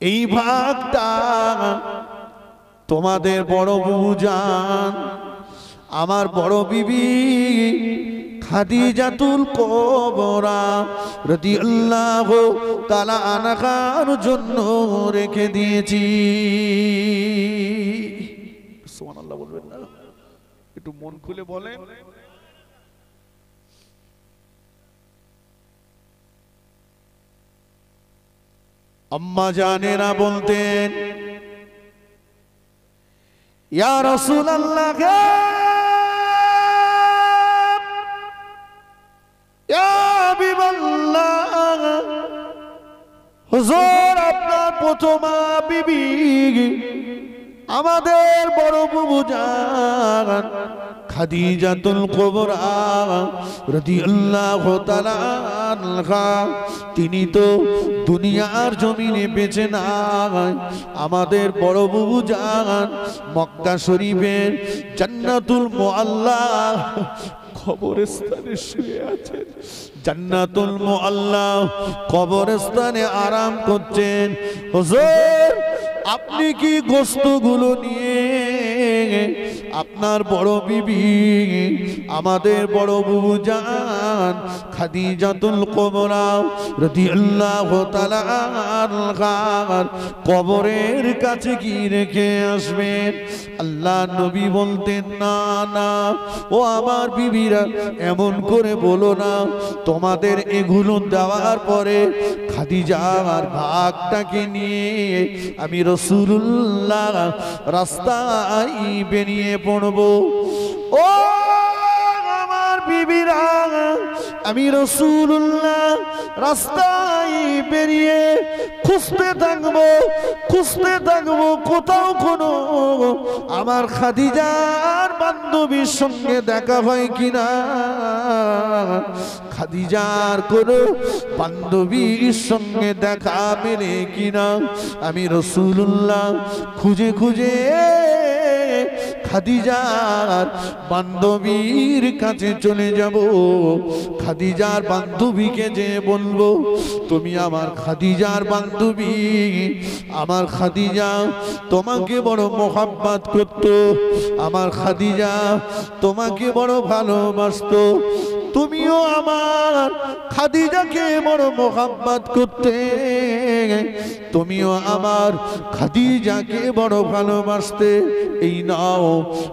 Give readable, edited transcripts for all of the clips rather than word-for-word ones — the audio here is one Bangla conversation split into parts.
এই ভাগটা তোমাদের বড় বুজান আমার বড় বিবি খাদিজাতুল কুবরা রাদিয়াল্লাহু তাআলা আনহার জন্য রেখে দিয়েছি। সুবহানাল্লাহ বলবেন না? একটু মন খুলে বলেন। আম্মা জানেরা বলতেন, ইয়া রাসূলুল্লাহ ইয়া হাবিবাল্লাহ, হুজুর আপনার প্রথম বিবি আমাদের বড় বুবুজান খাদিজাতুল কুবরা রাদিয়াল্লাহু তাআলা আনহা, তিনি তো দুনিয়ার জমিনে বেঁচে নাই। আমাদের বড় বুবুজান মক্কা শরীফের জান্নাতুল মুআল্লা কবরস্থানে শুয়ে আছেন। জান্নাতুল মুআল্লা কবরস্থানে আরাম করছেন। হুজুর আপনি কি গোশতগুলো নিয়ে আপনার বড় বিবি আমাদের বড় বুবুজান খাদিজাতুল কুবরা রাদিয়াল্লাহু তাআলা আনহার কবরের কাছে কি রেখে আসবেন? আল্লাহ নবী বলতেন, না না ও আমার বিবিরা, এমন করে বলো না। তোমাদের এগুলো দেওয়ার পরে খাদিজার ভাগটাকে নিয়ে আমি রাসূলুল্লাহ রাস্তায় বেরিয়ে পড়বো। ও আমার বিবিরা, আমি রাসূলুল্লাহ রাস্তায় বেরিয়ে খুঁজতে থাকবো কোথাও কোনো আমার খাদিজার বান্ধবীর সঙ্গে দেখা হয় কিনা, খাদিজার কোনো বান্ধবীর সঙ্গে দেখা মেলে কিনা। আমি রাসূলুল্লাহ খুঁজে খুঁজে খাদিজার বান্ধবীর কাছে চলে যাব। খাদিজার বান্ধবীকে যে বলবো, তুমি আমার খাদিজার বান্ধবী, আমার খাদিজা তোমাকে বড় মোহাব্বত করত, আমার খাদিজা তোমাকে বড় ভালোবাসতো, তুমিও আমার খাদিজাকে বড় মোহাব্বত করতে, তুমিও আমার খাদিজাকে বড় ভালোবাসতে। এই নাও,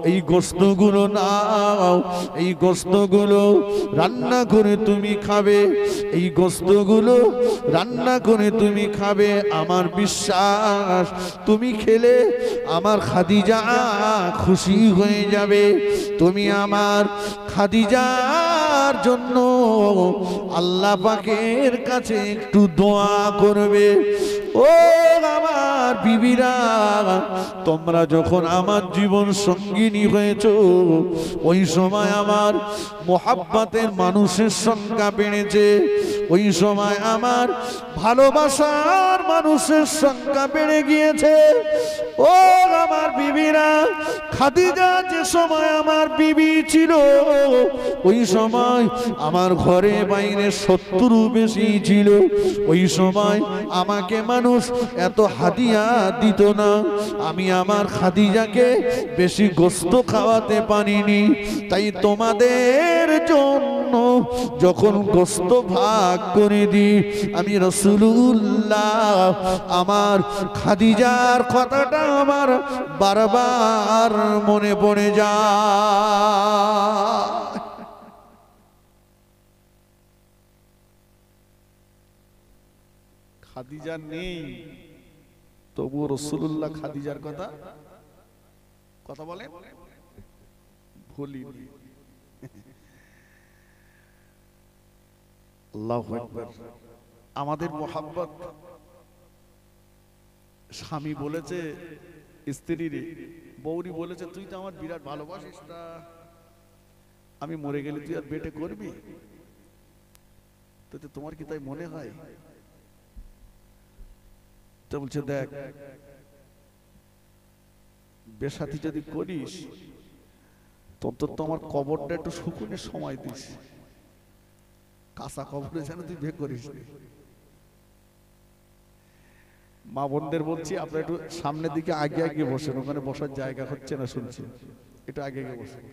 এই গোশতগুলো নাও, এই গোশতগুলো রান্না করে তুমি খাবে, এই গোশতগুলো রান্না করে তুমি খাবে। আমার বিশ্বাস তুমি খেলে আমার খাদিজা খুশি হয়ে যাবে। তুমি আমার খাদিজার জন্য আল্লাহ পাকের কাছে একটু দোয়া করবে। ও আমার বিবিরা, তোমরা যখন আমার জীবন সঙ্গিনী হয়েছো, ওই সময় আমার মোহাব্বতের মানুষের সংখ্যা বেড়েছে, ওই সময় আমার ভালোবাসার মানুষের সংখ্যা বেড়ে গিয়েছে। ও আমার বিবিরা, খাদিজা যে সময় আমার বিবি ছিল, ওই সময় আমার ঘরে বাইরে শত্রু বেশি ছিল। ওই সময় আমাকে মানুষ এত হাদিয়া দিত না। আমি আমার খাদিজাকে বেশি গোশত খাওয়াতে পারিনি। তাই তোমাদের জন্য যখন গোশত ভাগ করে দিই, আমি রাসূলুল্লাহ আমার খাদিজার কথাটা আমার বারবার মনে পড়ে যায়। খাদিজা নেই, তবু রাসূলুল্লাহ খাদিজার কথা বলেন ভুলিনি। আল্লাহু আকবার। আমাদের মোহাব্বত, স্বামী বলেছে স্ত্রীরে, বউরি বলেছে তুই তো আমার বিরাট ভালোবাসিস না, আমি মরে গেলে তুই আর বেটে করবি, তো তোমার কি তাই মনে হয়? তো বলছে দেখ, বেশাতি যদি করিস তত তো আমার কবরটা একটু শুকুনের সময় দিস, কাঁচা কবরে যেন তুই বিয়ে করিস। মা বোনদের বলছি আপনারা একটু সামনের দিকে আগে আগে বসেন, ওখানে বসার জায়গা হচ্ছে না শুনছি, একটু আগে আগে বসেন।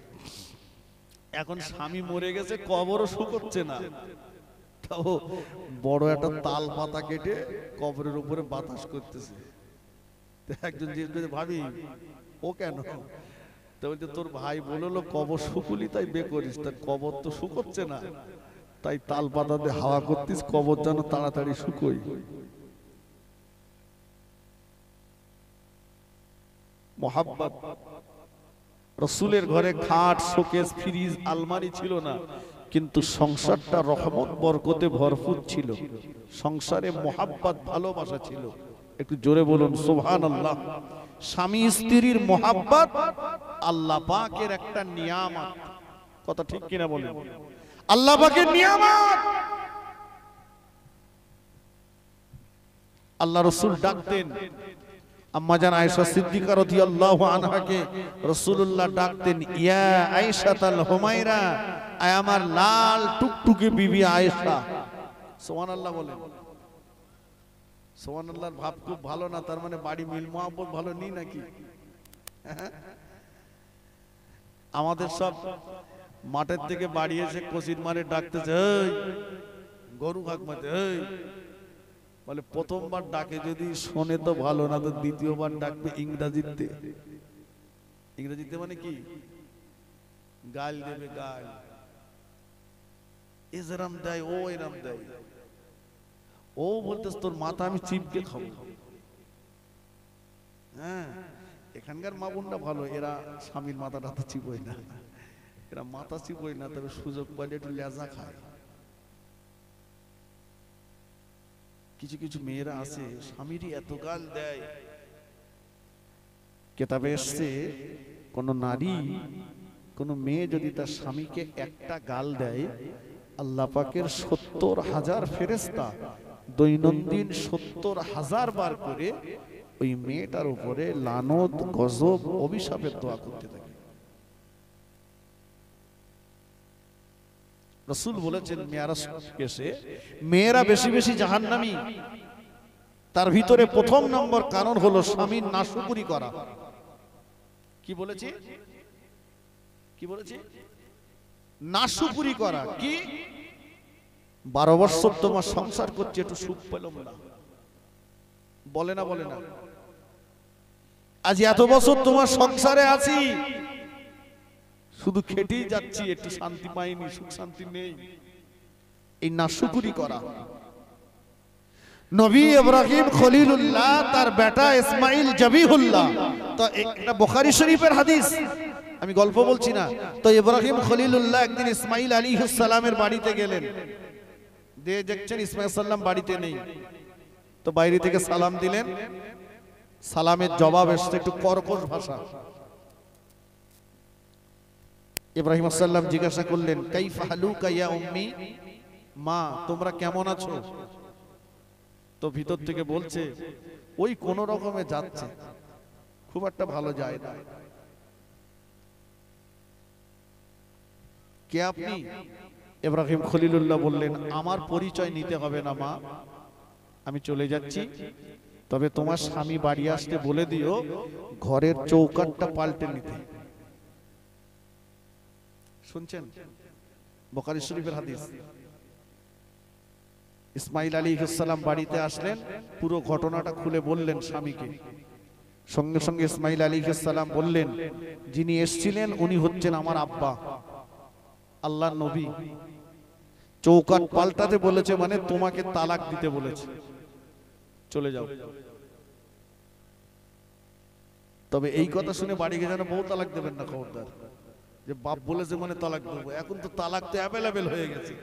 এখন স্বামী মরে গেছে, কবরও শুকোচ্ছে না, তাও বড় একটা তাল পাতা কেটে কবরের উপরে বাতাস করতেছে। একজন জিজ্ঞেস করছে, ভাবি ও কেন? তো বলছে, তোর ভাই বললো কবর শুকুলি তাই বে করিস, তার কবর তো শুকোচ্ছে না, তাই তাল পাতা দিয়ে হাওয়া করতিস, কবর যেন তাড়াতাড়ি শুকোই। মোহাব্বত। রসুলের ঘরে খাট, শোকেস, ফ্রিজ, আলমারি ছিল না, কিন্তু সংসারটা রহমত বরকতে ভরপুর ছিল। সংসারে মোহাব্বত, ভালোবাসা ছিল। একটু জোরে বলুন সুবহানাল্লাহ। স্বামী স্ত্রীর মোহাব্বত আল্লাহ পাকের একটা নিয়ামত। কথা ঠিক কিনা বলেন? আল্লাহ পাকের নিয়ামত। আল্লাহ রসুল ডাকতেন আম্মা জান আয়েশা সিদ্দিকা রাদিয়াল্লাহু আনহাকে, রাসূলুল্লাহ ডাকতেন, ইয়া আয়েশাতাল হুমায়রা, আয় আমার লাল টুকটুকে বিবি আয়েশা। সুবহানাল্লাহ বলেন। সুবহানাল্লাহর ভাব খুব ভালো না, তার মানে বাড়ি মিল মোহাব্বত ভালো নেই নাকি? আমাদের সব মাঠের থেকে বাড়ি এসে কসির মারে ডাকতেছে, এই গরু খাকমাতে, এই বলে প্রথমবার ডাকে যদি শোনে তো ভালো, না তো দ্বিতীয়বার ডাকবে ইংরেজিতে। ইংরেজিতে মানে কি? গাল দেবে, গাল। এজরাম দেয়, ও এরাম দেয়। ও বলতেছ তোর মাথা আমি চিপকে খাবো। হ্যাঁ, এখানকার মা বোনরা ভালো, এরা স্বামীর মাথাটা তো চিবোই না, এরা মাথা চিবোই না, তবে সুযোগ পাইলে একটু লেজা খায়। কিছু কিছু মেয়েরা আছে স্বামীরই এত গাল দেয়। কেতাবে এসছে, কোন নারী, কোন মেয়ে যদি তার স্বামীকে একটা গাল দেয়, আল্লাহ পাকের ৭০,০০০ ফেরেশতা দৈনন্দিন ৭০,০০০ বার করে ওই মেয়েটার উপরে লানত, গজব, অভিশাপের দোয়া করতে থাকে। রাসূল বলেছেন মেয়েরা কেসে, মেয়েরা বেশি বেশি জাহান্নামী। তার ভিতরে প্রথম নম্বর কারণ হলো স্বামীর নাশুকরি করা। কি বলেছি? কি বলেছি? নাশুকরি করা। কি? 12 বছর তোমার সংসার করছে, একটু সুখ পেলাম না, বলে না? বলে না? আজ এত বছর তোমার সংসারে আছি, শুধু খেটেই যাচ্ছি, একটু শান্তি পাইনি, সুখ শান্তি নেই। এই নাশুকরি করা। নবী ইব্রাহিম খলিলুল্লাহ, তার বেটা ইসমাইল জবিহুল্লাহ, তো এটা বুখারী শরীফের হাদিস, আমি গল্প বলছি না। তো ইব্রাহিম খলিলুল্লাহ একদিন ইসমাইল আলাইহিস সালামের বাড়িতে গেলেন, দিয়ে দেখছেন ইসমাইল সাল্লাম বাড়িতে নেই। তো বাইরে থেকে সালাম দিলেন, সালামের জবাব এসছে একটু কর্কশ ভাষা। ইব্রাহিম সাল্লাম জিজ্ঞাসা করলেন, কাইফা হালুকা ইয়া উম্মি, মা তোমরা কেমন আছো? তো ভিতর থেকে বলছে, ওই কোন রকমে যাচ্ছে, খুব একটা ভালো যায় না। কে আপনি? ইব্রাহিম খলিলুল্লাহ বললেন, আমার পরিচয় নিতে হবে না মা, আমি চলে যাচ্ছি, তবে তোমার স্বামী বাড়ি আসতে বলে দিও ঘরের চৌকাঠটা পাল্টে নিতে। শুনছেন? বুখারী শরীফের হাদিস। ইসমাইল আলাইহিস সালাম বাড়িতে আসলেন, পুরো ঘটনাটা খুলে বললেন স্বামীকে। সঙ্গে সঙ্গে ইসমাইল আলাইহিস সালাম বললেন, যিনি এসেছিলেন উনি হচ্ছেন আমার আব্বা, আল্লাহর নবী। চৌকাঠ পাল্টাতে বলেছে মানে তোমাকে তালাক দিতে বলেছে, চলে যাও। তবে এই কথা শুনে বাড়ি গিয়ে যেন বউ তালাক দেবেন না, খবরদার, যে বাপ বলেছে মানে তালাক দেবো। এখন তো তালাক তো অ্যাভেলেবেল হয়ে গেছে।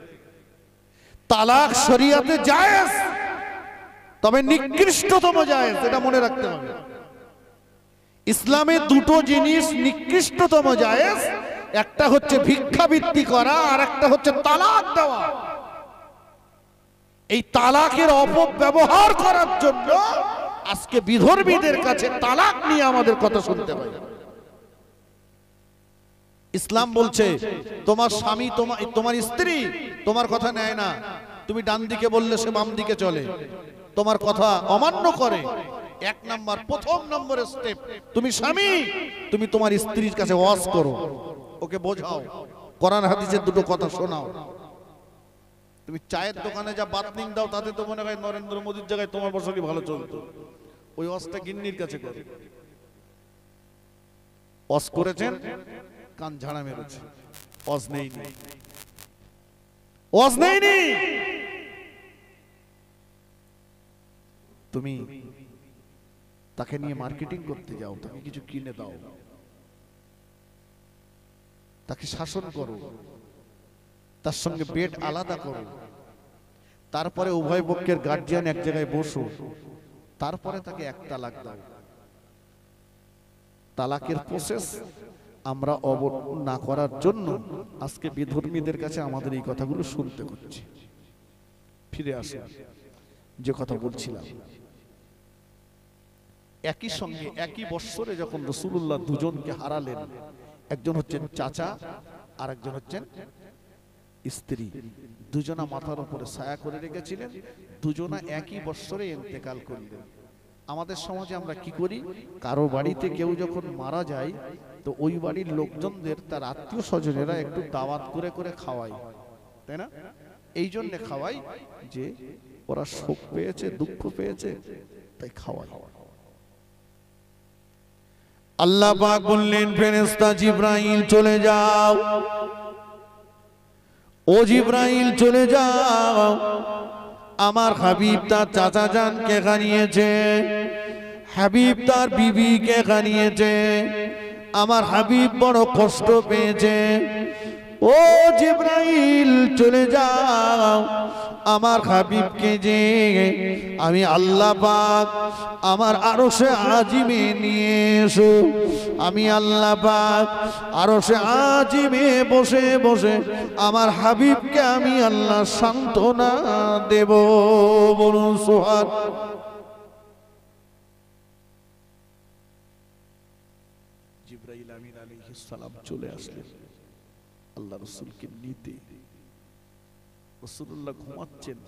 তালাক শরিয়াতে জায়েজ, তবে নিকৃষ্টতম জায়েজ, এটা মনে রাখতে হবে। ইসলামে দুটো জিনিস নিকৃষ্টতম জায়েজ, একটা হচ্ছে ভিক্ষাবৃত্তি করা, আর একটা হচ্ছে তালাক দেওয়া। এই তালাকের অপব্যবহার করার জন্য আজকে বিধর্মীদের কাছে তালাক নিয়ে আমাদের কথা শুনতে হয়। ইসলাম বলছে তোমার স্বামী, তোমার স্ত্রী তোমার কথা নেয় না, তুমি ডান দিকে বললে সে বাম দিকে চলে, তোমার কথা অমান্য করে, এক নাম্বার প্রথম নম্বরের স্টেপ, তুমি স্বামী, তুমি তোমার স্ত্রীর কাছে ওয়াজ করো, ওকে বোঝাও, কোরআন হাদিসের দুটো কথা শোনাও। তুমি চায়ের দোকানে যা বাতনিং দাও তাতে তো মনে হয় নরেন্দ্র মোদীর জায়গায় তোমার বছরই ভালো চলতো। ওই ওয়াজটা গিন্নির কাছে করো। ওয়াজ করেছেন, কান ঝাড়া মেরেছে, ওয়াজ নেইনি, ওয়াজ নেইনি। তুমি তাকে নিয়ে মার্কেটিং করতে যাও, তাকে কিছু কিনে দাও, তাকে শাসন করো, তার সঙ্গে বেড আলাদা করো, তারপরে উভয় পক্ষের গার্জিয়ান এক জায়গায় বসো, তারপরে তাকে এক তালাক দাও। তালাকের প্রসেস আমরা না করার জন্য আজকে বিধর্মীদের কাছে আমাদের এই কথাগুলো শুনতে হচ্ছে। ফিরে আসুন যে কথা বলছিলাম, একই সঙ্গে একই বৎসরে যখন রাসূলুল্লাহ দুজনকে হারালেন, একজন হচ্ছেন চাচা আর একজন হচ্ছেন স্ত্রী, দুজনা মাথার উপরে ছায়া করে রেখেছিলেন, দুজনা একই বৎসরে ইন্তেকাল করলেন। আমাদের সমাজে আমরা কি করি, কারো বাড়িতে কেউ যখন মারা যায় তো ওই বাড়ির লোকজনদের তার আত্মীয় স্বজনেরা একটু দাওয়াত করে করে খাওয়ায়, তাই না? এই জন্য খাওয়াই যে ওরা শোক পেয়েছে, দুঃখ পেয়েছে, তাই খাওয়াই। আল্লাহ পাক বললেন, ফেরেশতা জিবরাইল চলে যাও, ও জিবরাইল চলে যাও, আমার হাবিব তার চাচা জানকে হারিয়েছে, হাবিব তার বিবিকে হারিয়েছে, আমার হাবিব বড় কষ্ট পেয়েছে। ও জিবরাইল চলে যাও, আমার হাবিবকে যে আমি আল্লাহ পাক আমার আরশে আজিমে নিয়ে এসো, আমি আল্লাহ পাক আরশে আজিমে বসে বসে আমার হাবিবকে আমি আল্লাহ সান্ত্বনা দেব। বলুন সুবহান। জিবরাইল আমিন আলাইহিস সালাম চলে আসলেন আল্লাহ রাসূলকে নিতে। রাসূলুল্লাহ ঘুমাচ্ছেন।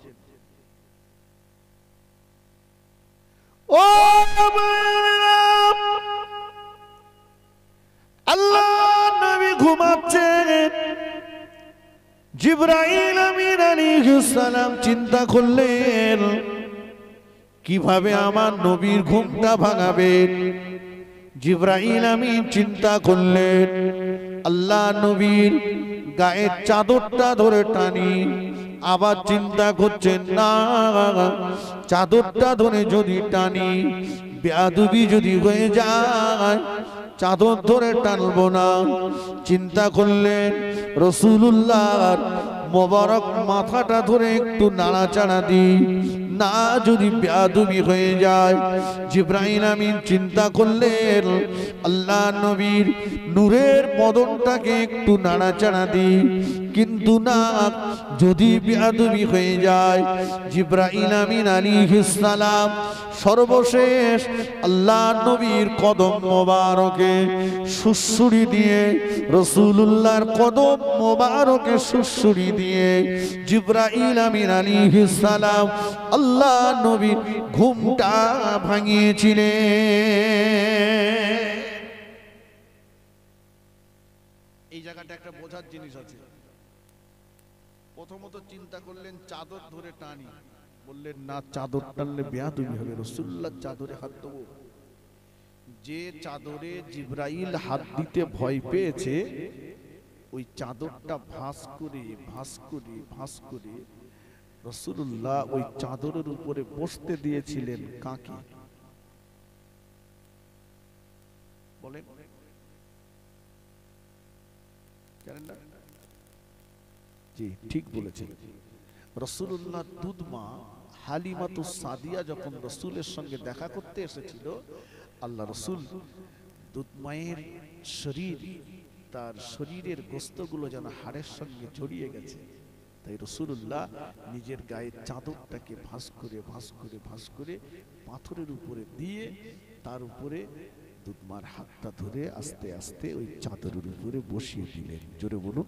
ও আল্লাহ নবী ঘুমাচ্ছেন, জিবরাইল আমিন আলাইহিস সালাম চিন্তা করলেন কিভাবে আমার নবীর ঘুমটা ভাঙাবেন। জিবরাইল আমিন চিন্তা করলেন আল্লাহ নবীর গায়ের চাদরটা ধরে টানি, আবার চিন্তা করছেন না চাদরটা ধরে যদি টানি বেয়াদবি যদি হয়ে যায়, চাদর ধরে টানবো না। চিন্তা করলেন রাসূলুল্লাহর মোবারক মাথাটা ধরে একটু নাড়াচাড়া দিই, না যদি বেয়াদবি হয়ে যায়। জিবরাইল আমিন চিন্তা করলেন আল্লাহ নবীর নূরের বদনটাকে একটু নাড়াচাড়া দিই, কিন্তু না যদি বেয়াদবি হয়ে যায়। জিবরাইল আমিন আলাইহিস সালাম সর্বশেষ আল্লাহ নবীর কদম মোবারকে সুসুড়ি দিয়ে, রাসূলুল্লাহর কদম মোবারকে সুসুড়ি দিয়ে জিবরাইল আমিন আলাইহিস সালাম আল্লাহ নবীর ঘুমটা ভাঙিয়েছিলেন। এই জায়গাটা একটা বোঝার জিনিস আছে। প্রথমত চিন্তা করলেন চাদর ধরে টানি, বললেন না চাদর টানলে বেয়াদবি হবে, রাসূলুল্লাহ চাদরে হাত দেবো। যে চাদরে জিবরাইল হাত দিতে ভয় পেয়েছে ওই চাদরটা ভাঁজ করে ভাঁজ করে ভাঁজ করে রাসূলুল্লাহ ওই চাদরের উপরে বসতে দিয়েছিলেন কাকে বলেন? জানেন না? জি ঠিক বলেছেন। রাসূলুল্লাহ দুধমা হালিমাতুস সাদিয়া যখন রাসূলের সঙ্গে দেখা করতে এসেছিল, আল্লাহ রাসূল দুধমায়ের শরীর, তার শরীরের গোস্তগুলো যেন হাড়ের সঙ্গে জড়িয়ে গেছে, তাই রাসূলুল্লাহ নিজের গায়ের চাদরটাকে ভাঁজ করে ভাঁজ করে ভাঁজ করে পাথরের উপরে দিয়ে তার উপরে দুধমার হাতটা ধরে আস্তে আস্তে ওই চাদরের উপরে বসিয়ে দিলেন। জোরে বলুন।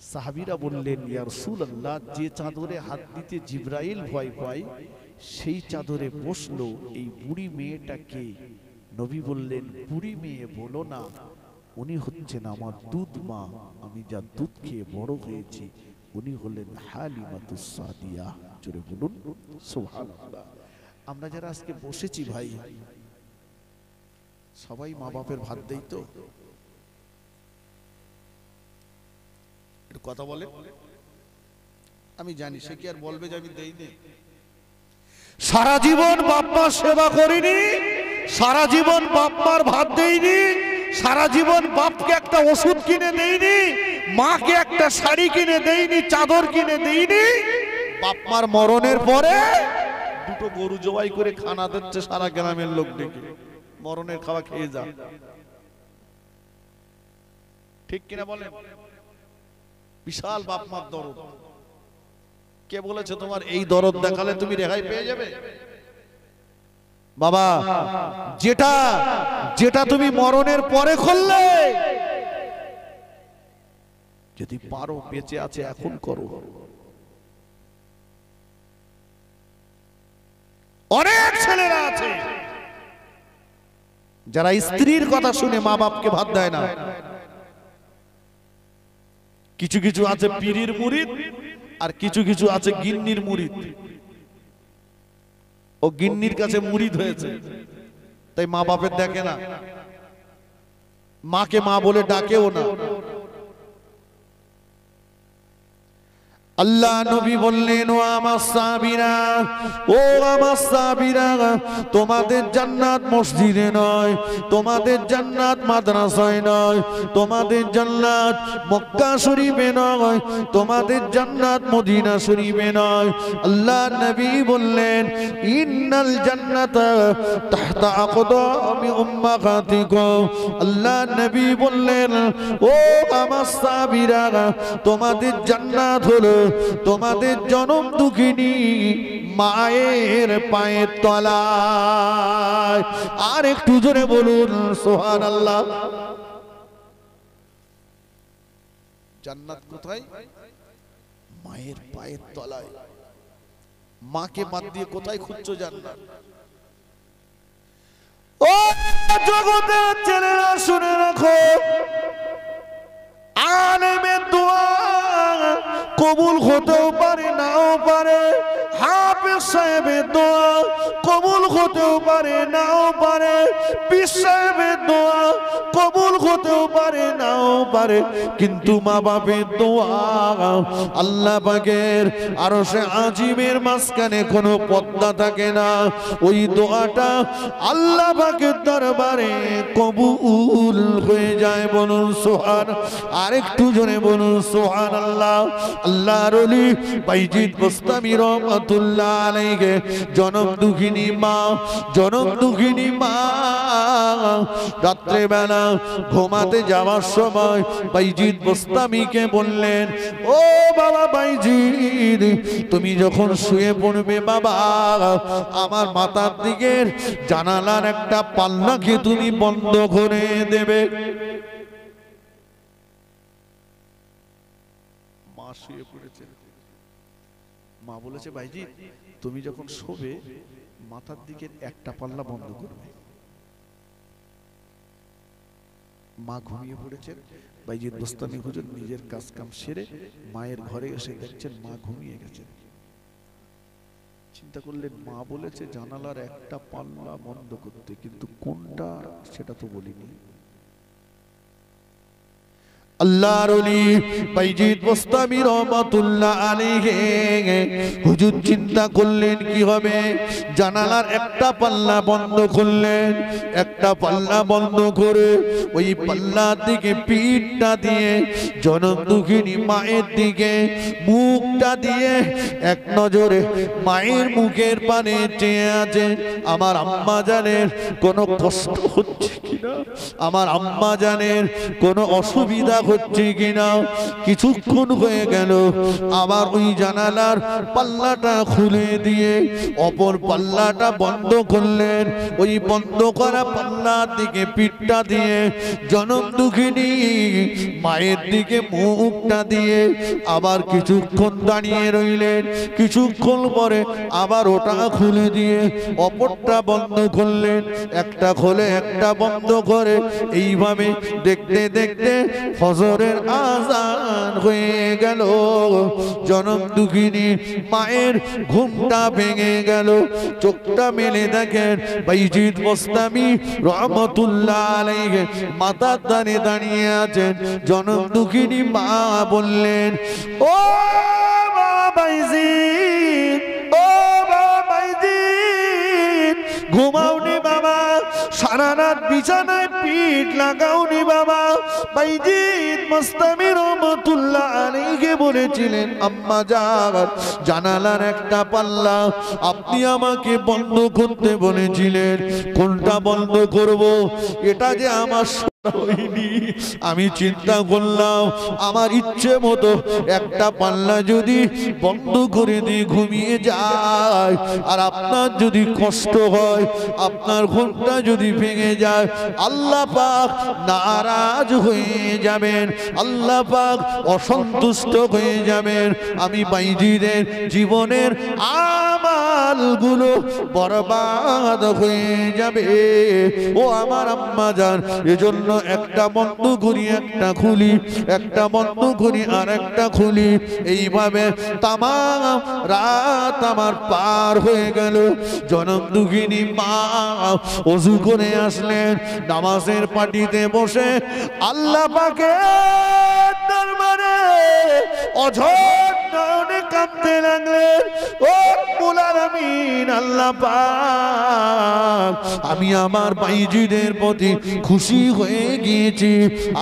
সাহাবীরা বললেন, ইয়া রাসূলুল্লাহ, যে চাদরে হাত দিতে জিবরাইল ভয় পায় সেই চাদরে বসলো এই বুড়ি মেয়েটাকে। নবী বললেন, বুড়ি মেয়ে বলো না, উনি হচ্ছেন আমার দুধ মা, আমি যা দুধ খেয়ে বড় হয়েছি। উনি হলেন হালিমাতুস সাদিয়া। জোরে বলুন সুবহানাল্লাহ। আমরা যারা আজকে বসেছি ভাই, সবাই মা বাপের ভাত দেই তো? একটু কথা বলে। আমি জানি সে কি আর বলবে যে আমি দেইনি। সারা জীবন বাপ মার সেবা করিনি, সারা জীবন বাপ মার ভাত দেইনি, সারা জীবন বাপকে একটা ওষুধ কিনে দেইনি, মাকে একটা শাড়ি কিনে দেইনি, চাদর কিনে দেইনি। বাপ মার মরণের পরে দুটো গরু জবাই করে খানা দিচ্ছে সারা গ্রামের লোক ডেকে, মরণের খাওয়া খেয়ে যা। ঠিক কিনা বলেন? বিশাল বাপ মার দরদ। কে বলেছে তোমার এই দরদ দেখালে তুমি রেহাই পেয়ে যাবে? বাবা, যেটা যেটা তুমি মরণের পরে করলে, যদি পারো বেঁচে আছে এখন করো। অনেক ছেলেরা আছে যারা স্ত্রীর কথা শুনে মা বাপকে ভাত দেয় না। কিছু কিছু আছে পীরের মুরিদ, আর কিছু কিছু আছে গিন্নির মুরিদ। ও গিন্নির কাছে মুরিদ হয়েছে, তাই মা বাপের দেখে না, মাকে মা বলে ডাকেও না। আল্লাহ নবী বললেন, ও আমার সাহাবীরা, ও আমার সাহাবীরা, তোমাদের জান্নাত মসজিদে নয়, তোমাদের জান্নাত মাদ্রাসায় নয়, তোমাদের জান্নাত মক্কা শরীফে নয়, তোমাদের জান্নাত মদিনা শরীফে নয়। আল্লাহ নবী বললেন, ইন্নাল জান্নাতা তাহতা আকদামি উম্মাহাতিকুম। আল্লাহ নবী বললেন, ও আমার সাহাবীরা, তোমাদের জান্নাত হলো তোমাদের জনম দুঃখিনী মায়ের পায়ের তলায়। আর একটু জোরে বলুন সুবহানাল্লাহ। জান্নাত কোথায়? মায়ের পায়ের তলায়। মাকে বাদ দিয়ে কোথায় খুঁজছো জান্নাত? ও জগতের ছেলেরা শুনে রাখো, আলেমের দোয়া কবুল হতেও পারে নাও পারে, হাফেজ সাহেবের দোয়া কবুল হতেও পারে নাও পারে, পীর সাহেবের দোয়া কবুল হতেও পারে নাও পারে, কিন্তু মা বাপের দোয়া আল্লাহ পাকের আরশে আজিমের মাঝখানে কোনো পর্দা থাকে না। ওই দোয়াটা আল্লাহ পাকের দরবারে কবুল হয়ে যায়। বলুন সুবহান। আরেকটু জোরে বলুন সুবহানাল্লাহ। আল্লাহর ওলি বাইজিদ বুস্তামি রহমাতুল্লাহ আলাইহি জনম দুঃখিনী মা, জনম দুঃখিনী মা রাত্রে বেলা ঘুমাতে যাওয়ার সময় বাইজিদ বুস্তামিকে বললেন, ও বাবা বাইজিদ, তুমি যখন শুয়ে পড়বে বাবা, আমার মাথার দিকের জানালার একটা পাল্লাকে তুমি বন্ধ করে দেবে। মা শুয়ে পড়েছে, মা বলেছে, ভাইজি তুমি যখন শোবে মাথার দিকের একটা পাল্লা বন্ধ করবে। মা ঘুমিয়ে পড়েছেন। বাইজিদ বুস্তামি হুজুর নিজের কাজ কাম সেরে মায়ের ঘরে এসে দেখছেন মা ঘুমিয়ে গেছেন। চিন্তা করলেন, মা বলেছে জানালার একটা পাল্লা বন্ধ করতে, কিন্তু কোনটা সেটা তো বলিনি। আল্লাহর ওলি বাইজিদ বুস্তামি রহমাতুল্লাহ আলাইহি হুজুর চিন্তা করলেন কি হবে, জানালার একটা পাল্লা বন্ধ করলেন। একটা পাল্লা বন্ধ করে ওই পাল্লার দিকে পিঠটা দিয়ে জনম দুঃখিনী মায়ের দিকে মুখটা দিয়ে এক নজরে মায়ের মুখের পানে চেয়ে আছে। আমার আম্মা জানের কোনো কষ্ট হচ্ছে কিনা, আমার আম্মা জানের কোনো অসুবিধা হচ্ছে কিনা। কিছুক্ষণ হয়ে গেল, আবার ওই জানালার পাল্লাটা খুলে দিয়ে অপর পাল্লাটা বন্ধ করলেন। ওই বন্ধ করা পাল্লার দিকে পিঠটা দিয়ে জনম দুঃখিনী মায়ের দিকে মুখটা দিয়ে আবার কিছুক্ষণ দাঁড়িয়ে রইলেন। কিছুক্ষণ পরে আবার ওটা খুলে দিয়ে অপরটা বন্ধ করলেন। একটা খোলে একটা বন্ধ করে, এইভাবে দেখতে দেখতে ফজরের আযান হয়ে গেল। জনম দুঃখিনী মায়ের ঘুমটা ভেঙে গেল। চোখটা মেলে দেখেন বাইজিদ বোস্তামি রহমতুল্লাহ আলাইহি মাথার দানে দাঁড়িয়ে আছেন। জনম দুঃখিনী মা বললেন, ও বাইজিদ, ও বাইজিদ, ঘুমাওনি বাবা? সারা রাত বিছানায় পিঠ লাগাওনি বাবা? বাইজিদ বোস্তামি রহমতুল্লাহ আলাইহি বলেছিলেন, আম্মা জান, জানালার একটা পাল্লা আপনি আমাকে বন্ধ করতে বলেছিলেন, কোনটা বন্ধ করব? এটা যে আমার হয়নি। আমি চিন্তা করলাম আমার ইচ্ছে মতো একটা পাল্লা যদি বন্ধ করে দিয়ে ঘুমিয়ে যায়, আর আপনার যদি কষ্ট হয়, আপনার ঘুমটা যদি ভেঙে যায়, আল্লাহ পাক নারাজ হয়ে যাবেন, আল্লাহ পাক অসন্তুষ্ট হয়ে যাবেন। আমি বাইজিদের জীবনের আমালগুলো বরবাদ হয়ে যাবে। ও আমার আম্মা জান, এজন্য একটা বন্ধ করি একটা খুলি, একটা বন্ধ করি আর একটা খুলি, এইভাবে তামাম রাত আমার পার হয়ে গেল। জনম দুঃখিনী মা ওযু করে আসলেন, নামাজের পাটিতে বসে আল্লাহ পাকের দরবারে অঝর নয়নে কাঁদতে লাগলেন। ও রব্বুল আলামিন, আল্লাহ পাক, আমি আমার বাইজিদের প্রতি খুশি হয়ে গিয়েছি,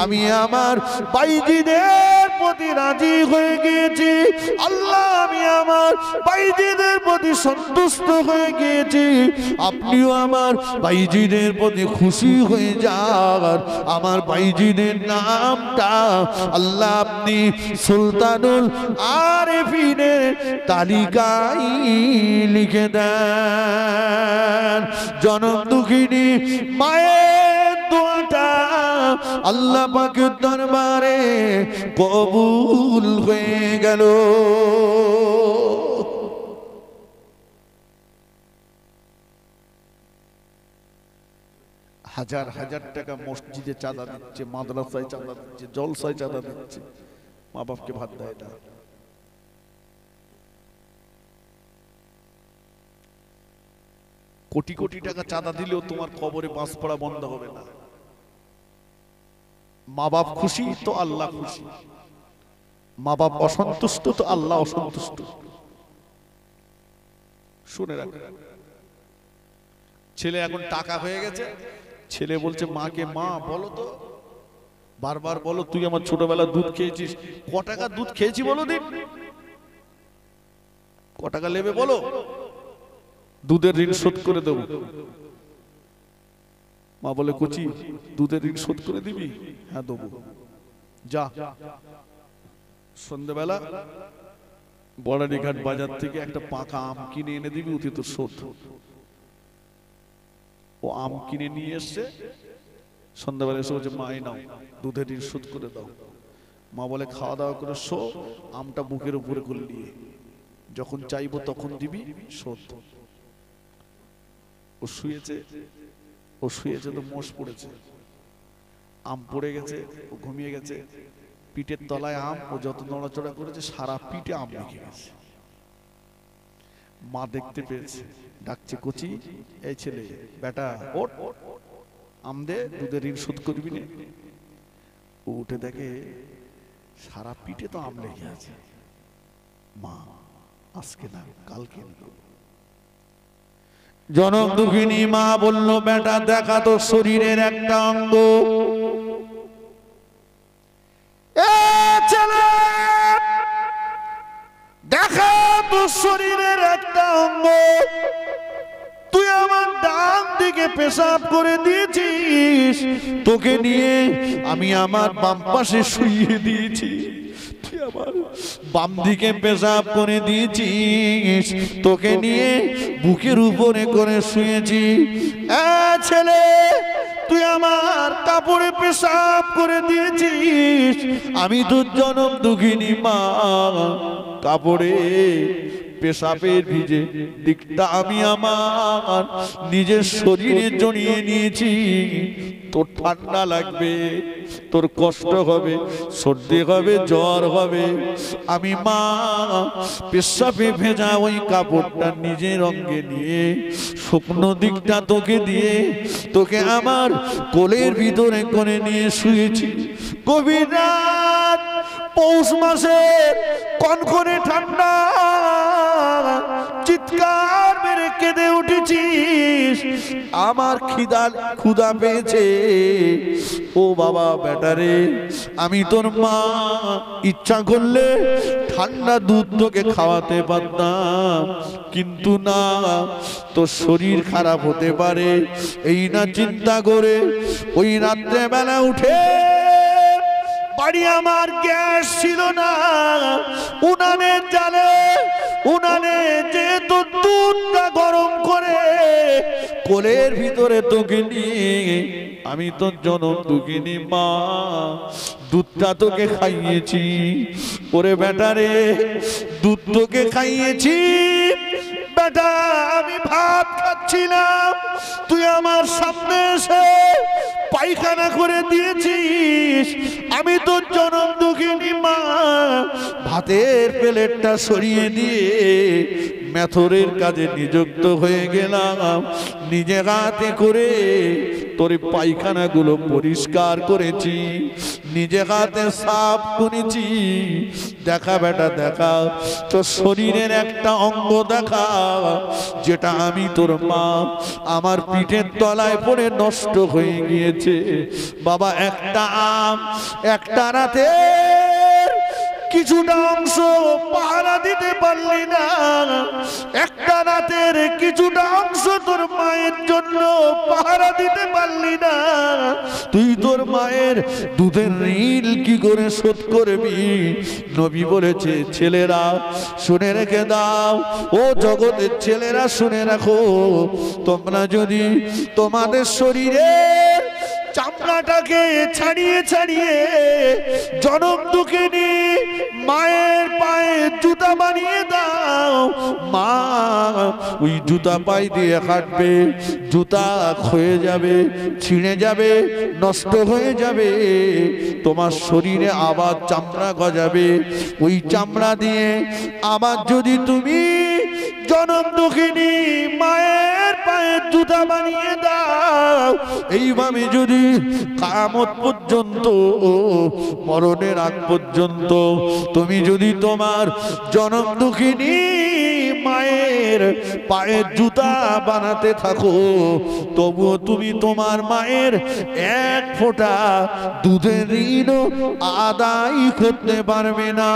আমি আমার বাইজিদের প্রতি রাজি হয়ে গিয়েছি। আল্লাহ, আমি আমার বাইজিদের প্রতি সন্তুষ্ট হয়ে গিয়েছি। আপনিও আমার বাইজিদের প্রতি খুশি হয়ে যান। আমার বাইজিদের নামটা আল্লাহ আপনি সুলতানুল আরেফিনের তালিকায় লিখে দেন। জনম দুঃখিনী মায়ের দোয়াটা আল্লাহ পাকের দরবারে কবুল হয়ে গেল। হাজার হাজার টাকা মসজিদে চাঁদা দিচ্ছে, মাদ্রাসায় চাঁদা দিচ্ছে, জলসায় চাঁদা দিচ্ছে, মা বাপকে ভাত দেয় না। কোটি কোটি টাকা চাঁদা দিলেও তোমার কবরে বাঁশ পড়া বন্ধ হবে না। মা বাপ খুশি তো আল্লাহ খুশি, মা বাপ অসন্তুষ্ট তো আল্লাহ অসন্তুষ্ট। শুনে রাখ, ছেলে এখন টাকা হয়ে গেছে, ছেলে বলছে মাকে, মা বলো তো, বারবার বলো, তুই আমার ছোটবেলা দুধ খেয়েছিস, ক টাকা দুধ খেয়েছি বলো দিন, ক টাকা নেবে বলো, দুধের ঋণ শোধ করে দেবো। মা বলে, কচি দুধের ঋণ শোধ করে দিবি? হ্যাঁ দেবো। যা সন্ধ্যেবেলা বড়ারিঘাট বাজার থেকে একটা পাকা আম কিনে এনে দিবি, অতি তোর শোধ। ও আম কিনে নিয়ে এসছে, সন্ধ্যাবেলা এসে বলছে, মা এই নাও দুধের ঋণ শোধ করে দাও। মা বলে, খাওয়া দাওয়া করে শো, আমটা বুকের উপরে করে নিয়ে যখন চাইবো তখন দিবি শোধ। ও শুয়েছে, ও শুয়েছে তো মোষ পড়েছে, আম পড়ে গেছে, ও ঘুমিয়ে গেছে, পিঠের তলায় আম, ও যত নড়াচড়া করেছে সারা পিঠে আম লেগে গেছে। মা দেখতে পেয়েছে, ডাকছে, কচি এই ছেলে, বেটা ওঠ, আম দে, দুধের ঋণ শোধ করবি না। ও উঠে দেখে সারা পিঠে তো আম লেগে আছে। মা, আজকে না কালকে। জনম দুঃখিনী মা বলল, বেটা দেখা তো শরীরের একটা অঙ্গ, ছেলে দেখা তো শরীরের একটা অঙ্গ, তুই আমার ডান দিকে পেশাব করে দিয়েছিস, তোকে নিয়ে আমি আমার বাম পাশে শুইয়ে দিয়েছি। তুই আমার বাম দিকে পেশাব করে দিয়েছিস, তোকে নিয়ে বুকের উপরে করে শুয়েছি। ছেলে, তুই আমার কাপড়ে পেশাব করে দিয়েছিস, আমি তোর জনম দুঃখিনী মা, কাপড়ে পেশাবের ভিজে দিকটা আমি আমার নিজের শরীরে জড়িয়ে নিয়েছি। তোর ঠান্ডা লাগবে, তোর কষ্ট হবে, সর্দি হবে, জ্বর হবে, আমি মা পেশাবে ভেজা ওই কাপড়টা নিজের অঙ্গে নিয়ে শুকনো দিকটা তোকে দিয়ে তোকে আমার কোলের ভিতরে করে নিয়ে শুয়েছি। গভীর রাত, পৌষ মাসের কনকনে ঠান্ডা, চিৎকার মেরে কেঁদে উঠেছিস, আমার ক্ষুধা পেয়েছে। ও বাবা বেটারে, আমি তোর মা, ইচ্ছা করলে ঠান্ডা দুধ তোকে খাওয়াতে পারতাম, কিন্তু না, তোর শরীর খারাপ হতে পারে এই না চিন্তা করে ওই রাত্রে বেলা উঠে, বাড়ি আমার গ্যাস ছিল না, উনানের জালে উনানে যে তোর দুধটা গরম করে কোলের ভিতরে তোকে নিয়ে আমি তোর জনম দুঃখিনী মা দুধটা তোকে খাইয়েছি। ওরে বেটারে, দুধ তোকে খাইয়েছি বেটা, আমি ভাত খাচ্ছিলাম, তুই আমার সামনে এসে পায়খানা করে দিয়েছিস, আমি তোর জনম দুঃখিনী মা ভাতের প্লেটটা সরিয়ে দিয়ে মেথরের কাজে নিযুক্ত হয়ে গেলাম, নিজে হাতে করে তোর পায়খানাগুলো পরিষ্কার করেছি, নিজে হাতে সাফ করেছি। দেখা বেটা দেখা, তোর শরীরের একটা অঙ্গ দেখা যেটা আমি তোর মা আমার পিঠের তলায় পড়ে নষ্ট হয়ে গিয়েছে। বাবা, একটা আম, একটা রাতে কিছুটা অংশ পাহারা দিতে পারলি না, একটা রাতের কিছুটা অংশ তোর মায়ের জন্য পাহারা দিতে পারলি না, তুই তোর মায়ের দুধের ঋণ কি করে শোধ করবি? নবী বলেছে, ছেলেরা শুনে রেখে দাও, ও জগতের ছেলেরা শুনে রাখো, তোমরা যদি তোমাদের শরীরের চামড়াটাকে ছাড়িয়ে ছাড়িয়ে জনম দুঃখিনী মায়ের পায়ে জুতা বানিয়ে দাও, মা ওই জুতা পায়ে দিয়ে হাঁটবে, জুতা ক্ষয়ে যাবে, ছিঁড়ে যাবে, নষ্ট হয়ে যাবে, তোমার শরীরে আবার চামড়া গজাবে, ওই চামড়া দিয়ে আবার যদি তুমি জনম দুঃখিনী মায়ের পায়ে জুতা বানিয়ে দাও, এইভাবে যদি কিয়ামত পর্যন্ত, মরণের আগ পর্যন্ত তুমি যদি তোমার জনম দুঃখিনী মায়ের পায়ের জুতা বানাতে থাকো, তবুও তুমি তোমার মায়ের এক ফোঁটা দুধের ঋণও আদায় করতে পারবে না।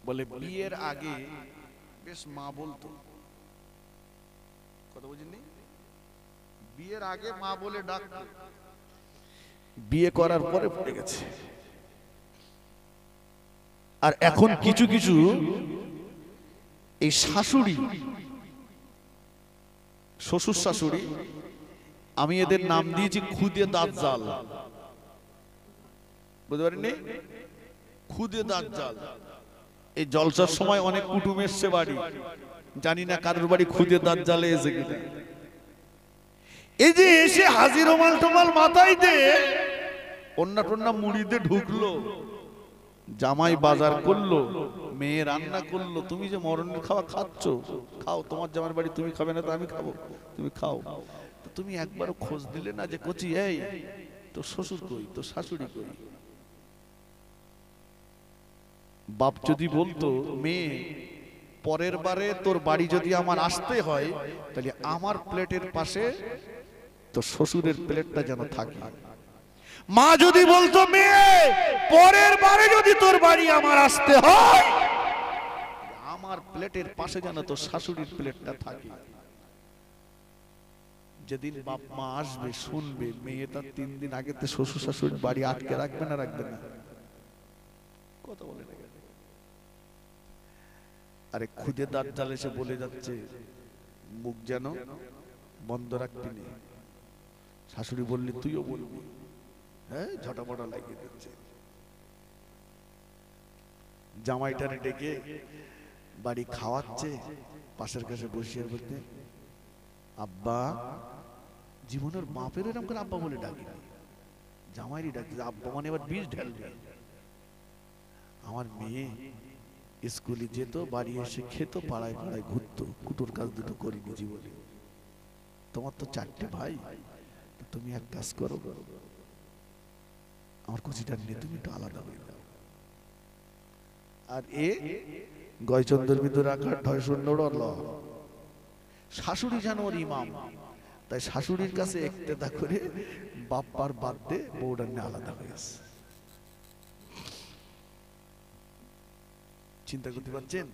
বলে বিয়ের আগে বেশ মা বলতো, কথা বুঝিনি, বিয়ের আগে মা বলে ডাকতো, বিয়ে করার পরে পড়ে গেছে। আর এখন কিছু কিছু এই শাশুড়ি, শ্বশুর শাশুড়ি, আমি এদের নাম দিয়েছি খুদে দাজ্জাল, বুঝতে পারেননি? খুদে দাজ্জাল। এই জলসার সময় অনেক কুটুম এসছে বাড়ি, জানি না কারোর বাড়ি খুদে দাজ্জালে এসে কিনা। এই যে এসে হাজির রুমাল টুমাল মাথায় দে, অন্না টন্না মুড়িতে ঢুকলো, জামাই বাজার করলো, মেয়ে রান্না করলো, তুমি যে মরণের খাওয়া খাচ্ছ, খাও, তোমার জামাইয়ের বাড়ি তুমি খাবে না তো আমি খাবো, তুমি খাও। তুমি একবারও খোঁজ দিলে না যে কচি, এই তোর শ্বশুর কই, তোর শাশুড়ি কই? বাপ যদি বলতো, মেয়ে পরের বারে তোর বাড়ি যদি আমার আসতে হয়, তাহলে আমার প্লেটের পাশে তোর শ্বশুরের প্লেটটা যেন থাকে। মা যদি বলতো মেয়ে পরের বারে যদি তোর বাড়ি আমার আসতে হয় আমার প্লেটের পাশে যেন তোর শাশুড়ির প্লেটটা থাকে। যেদিন বাপ মা আসবে শুনবে মেয়েটা 3 দিন আগে তো শ্বশুর শাশুড়ির বাড়ি আটকে রাখবে না রাখবে না? কথা বলে না। আরে খুদে দাঁত জ্বালে এসে বলে যাচ্ছে মুখ যেন বন্ধ রাখবি না। শাশুড়ি বললি তুইও বলবি, হ্যাঁ ঝটাপটা লাগিয়ে দিচ্ছে। জামাইটারে ডেকে বাড়ি খাওয়াচ্ছে, পাশের কাছে বসিয়ে বলতে আব্বা, জীবনের বাপের এরকম করে আব্বা বলে ডাকিনি, জামাইরই ডাকি আব্বা, মানে এবার বীজ ঢালবে। আমার মেয়ে স্কুলে যেত, বাড়ি এসে খেত, পাড়ায় পাড়ায় ঘুরতো, কুটোর কাজ দুটো করিনি জীবনে। তোমার তো 4টে ভাই, তুমি এক কাজ করো, আমার কুচিটা নিয়ে তুমি একটু আলাদা হয়ে যাও। আর এ গয়চন্দ্রের ভিতরে রাখা 600 শাশুড়ি যেন ওর ইমাম, তাই শাশুড়ির কাছে একটেদা করে বাপ্পার বাদ দে বউটার নিয়ে আলাদা হয়ে গেছে। চিন্তা করতে পারছেন?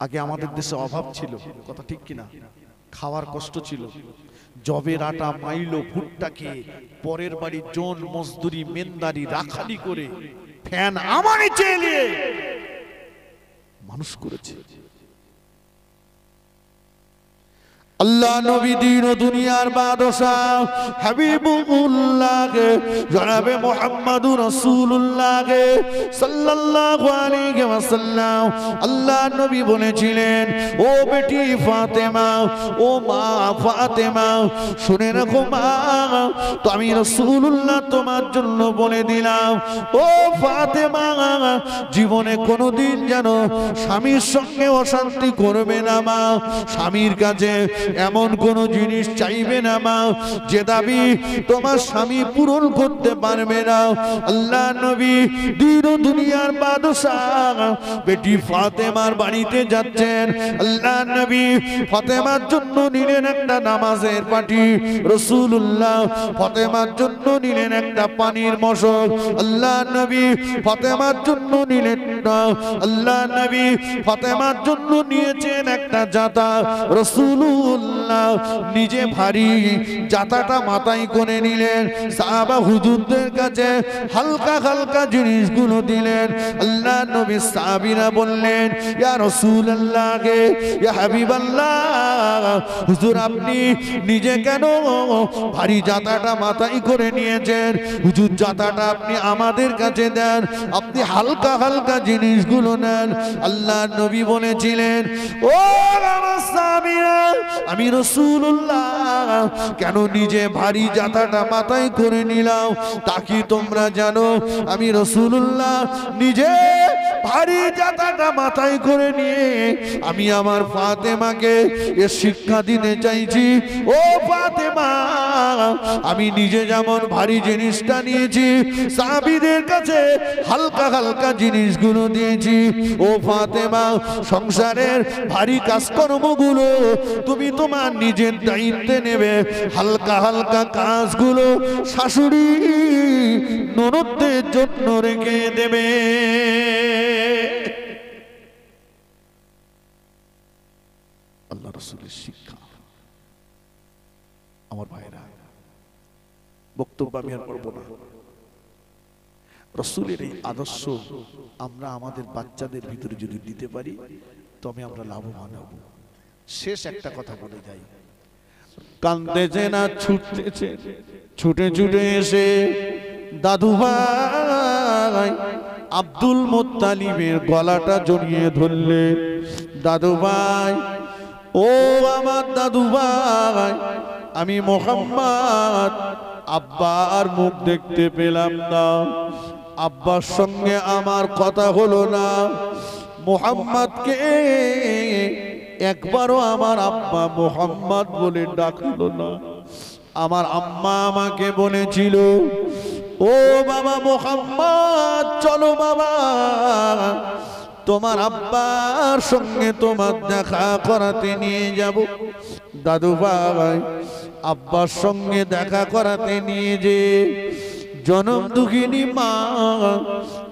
আগে আমাদের দেশে অভাব ছিল, কথা ঠিক কিনা? খাওয়ার কষ্ট ছিল, জবের আটা মাইলো ভুট্টাকে পরের বাড়ি জন মজদুরি মেনদারি রাখালি করে ফ্যান আমাকে চেয়ে মানুষ করেছে। আল্লাহ নবী দিন ও দুনিয়ার বাদশাহ হাবিবুল্লাহ জনাবে মুহাম্মদুর রাসূলুল্লাহ সাল্লাল্লাহু আলাইহি ওয়াসাল্লাম আল্লাহ নবী বলেছিলেন, ও বেটি ফাতেমা, ও মা ফাতেমা, শুনে রাখো মা, তো আমি রাসূলুল্লাহ তোমার জন্য বলে দিলাম, ও ফাতেমা, জীবনে কোনোদিন যেন স্বামীর সঙ্গে অশান্তি করবে না মা। স্বামীর কাছে এমন কোন জিনিস চাইবে না মা যে দাবি তোমার স্বামী পূরণ করতে পারবে না। আল্লাহ নবী দিন ও দুনিয়ার বাদশাহ বেটি ফাতেমার বাড়িতে যাচ্ছেন। আল্লাহ নবী ফাতেমার জন্য নিলেন একটা নামাজের পাটি, রাসূলুল্লাহ ফাতেমার জন্য নিলেন একটা পানির মশক, আল্লাহ নবী ফাতেমার জন্য নিলেন না, আল্লাহ নবী ফাতেমার জন্য নিয়েছেন একটা জাতা। রাসূলুল্লাহ নিজে ভারী জাতাটা মাথায় করে নিলেন, সাহাবা হুজুরদের কাছে হালকা হালকা জিনিসগুলো দিলেন। আল্লাহ নবী সাহাবীরা বললেন, ইয়া রাসূলুল্লাহ, ইয়া হাবিবাল্লাহ, হুজুর আপনি নিজে কেন ভারী জাতাটা মাথায় করে নিয়েছেন? হুজুর জাতাটা আপনি আমাদের কাছে দেন, আপনি হালকা হালকা জিনিসগুলো নেন। আল্লাহ নবী বলেছিলেন, ও আমার সাহাবীরা, আমি রাসূলুল্লাহ কেন নিজে ভারী জাতাটা মাথায় করে নিলাম, তা কি তোমরা জানো? আমি রাসূলুল্লাহ নিজে ভারী জাতাটা মাথায় করে নিয়ে আমি আমার ফাতেমাকে এ শিক্ষা দিতে চাইছি, ও ফাতেমা, আমি নিজে যেমন ভারী জিনিসটা নিয়েছি, সাহাবীদের কাছে হালকা হালকা জিনিসগুলো দিয়েছি। ও ফাতেমা, সংসারের ভারী কাজকর্মগুলো তুমি তোমার নিজের দায়িত্বে নেবে, হালকা হালকা কাজগুলো শাশুড়ি ননদদের জন্য রেখে দেবে। আল্লাহ রাসূলের শিক্ষা। আমার ভাইরা, বক্তব্য আমি আর করব না। রাসূলের এই আদর্শ আমরা আমাদের বাচ্চাদের ভিতরে যদি দিতে পারি তবে আমরা লাভবান হব। শেষ একটা কথা বলে যাই, কান্দেছে না ছুটতেছে, ছুটে ছুটে এসে দাদু ভাই আব্দুল মুত্তালিবের গলাটা জড়িয়ে ধরলে, দাদু ভাই, ও আমার দাদু ভাই, আমি মুহাম্মদ আব্বার মুখ দেখতে পেলাম না, আব্বার সঙ্গে আমার কথা হলো না, মুহাম্মদকে একবারও আমার আব্বা মুহাম্মদ বলে ডাকলো না। আমার আম্মা আমাকে বলেছিল, ও বাবা মুহাম্মদ, চলো বাবা, তোমার আব্বার সঙ্গে তোমার দেখা করাতে নিয়ে যাব। দাদু ভাই আব্বার সঙ্গে দেখা করাতে নিয়ে যে জনম দুঃখিনী মা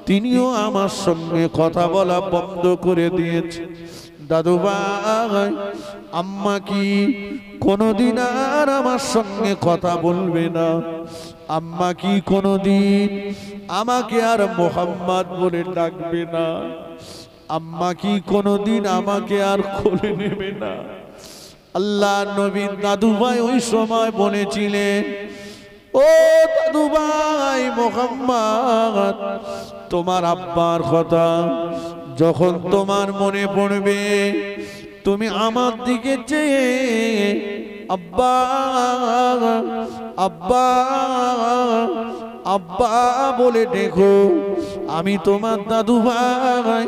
তিনিও আমার সঙ্গে কথা বলা বন্ধ করে দিয়েছে। দাদু ভাই আম্মা কি কোনোদিন আর আমার সঙ্গে কথা বলবে না? আম্মা কি কোনোদিন আমাকে আর মোহাম্মদ বলে ডাকবে না? আম্মা কি কোনোদিন আমাকে আর কোলে নেবে না? আল্লাহ নবীর দাদু ভাই ওই সময় বলেছিলেন, ও দাদু ভাই মোহাম্মদ, তোমার আব্বার কথা যখন তোমার মনে পড়বে তুমি আমার দিকে চেয়ে আব্বা আব্বা আব্বা বলে দেখো। আমি তোমার দাদু ভাই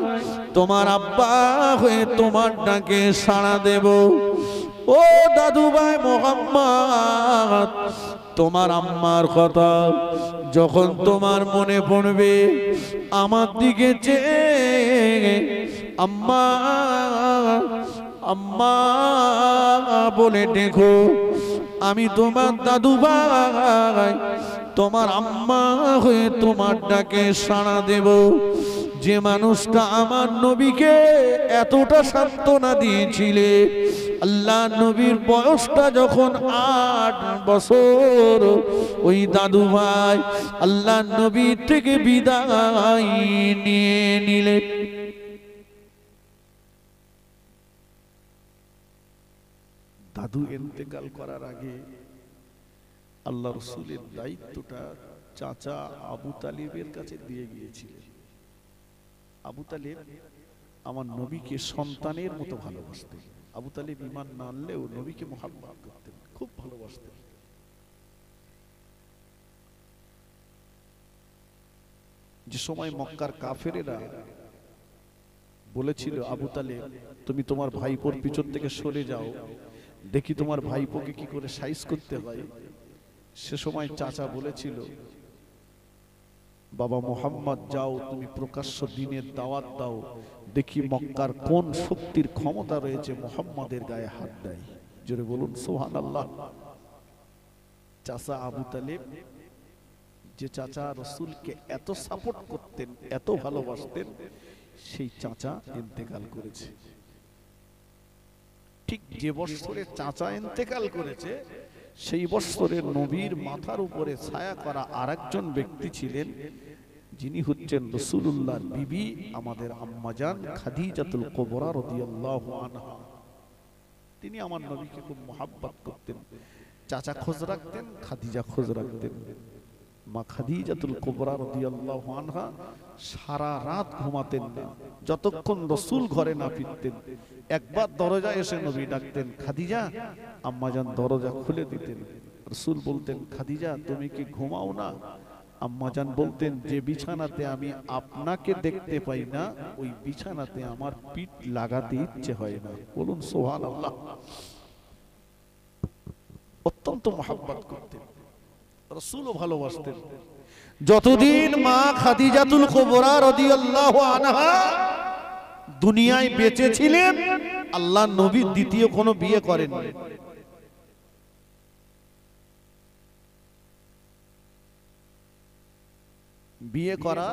তোমার আব্বা হয়ে তোমার ডাকে সাড়া দেব। ও দাদু ভাই মোহাম্মদ, তোমার আম্মার কথা যখন তোমার মনে পড়বে আমার দিকে চেয়ে আম্মা আম্মা বলে দেখো। আমি তোমার দাদু ভাই তোমার আম্মা হয়ে তোমার ডাকে সাড়া দেব। যে মানুষটা আমার নবীকে এতটা সান্ত্বনা দিয়েছিলে, আল্লাহ নবীর বয়সটা যখন 8 বছর, ওই দাদু ভাই আল্লাহ নবীর থেকে বিদায় নিয়ে নিলে। দাদু ইন্তেকাল করার আগে আল্লাহ রাসূলের দায়িত্বটা চাচা আবু তালিবের কাছে দিয়ে গিয়েছিলেন। আবু তালিব আমার নবীকে সন্তানের মতো ভালোবাসতেন। আবু তালিব ঈমান না আনলেও নবীকে মুহাব্বত করতেন, খুব ভালোবাসতেন। যে সময় মক্কার কাফেরেরা বলেছিল, আবু তালিব তুমি তোমার ভাইপোর পিছন থেকে সরে যাও, দেখি তোমার ভাইপোকে কি করে সাইজ করতে হয়, সে সময় চাচা বলেছিল, বাবা মুহাম্মদ যাও, তুমি প্রকাশ্য দিনের দাওয়াত দাও, দেখি মক্কার কোন শক্তির ক্ষমতা রয়েছে মুহাম্মাদের গায়ে হাত দেয়। জোরে বলুন সুবহানাল্লাহ। চাচা আবু তালিব, যে চাচা রাসূলকে এত সাপোর্ট করতেন, এত ভালোবাসতেন, সেই চাচা ইন্তেকাল করেছে। ঠিক যে বছরে চাচা ইন্তেকাল করেছে, সেই বছরের নবীর মাথার উপরে ছায়া করা আরেকজন ব্যক্তি ছিলেন, যিনি হচ্ছেন রাসূলুল্লাহর বিবি আমাদের আম্মাজান খাদিজাতুল কুবরা রাদিয়াল্লাহু আনহা। তিনি আমার নবীকে খুব মুহাব্বত করতেন। চাচা খোঁজ রাখতেন, খাদিজা খোঁজ রাখতেন। মা খাদিজাতুল কুবরা রাদিয়াল্লাহু আনহা সারা রাত ঘুমাতেন না যতক্ষণ রাসূল ঘরে না ফিরতেন। একবার দরজায় এসে নবী ডাকতেন, খাদিজা। আম্মাজান দরজা খুলে দিতেন। রাসূল বলতেন, খাদিজা তুমি কি ঘুমাও না? আম্মাজান বলতেন, যে বিছানাতে আমি আপনাকে দেখতে পাই না, ওই বিছানাতে আমার পিঠ লাগাতে ইচ্ছে হয় না। বলুন সুবহানাল্লাহ। অত্যন্ত মুহাব্বত করতেন, রাসূলও ভালোবাসতেন। যতদিন মা খাদিজাতুল কুবরা রাদিয়াল্লাহু আনহা দুনিয়ায় বেঁচে ছিলেন, আল্লাহর নবী দ্বিতীয় কোনো বিয়ে করেননি। বিয়ে করা,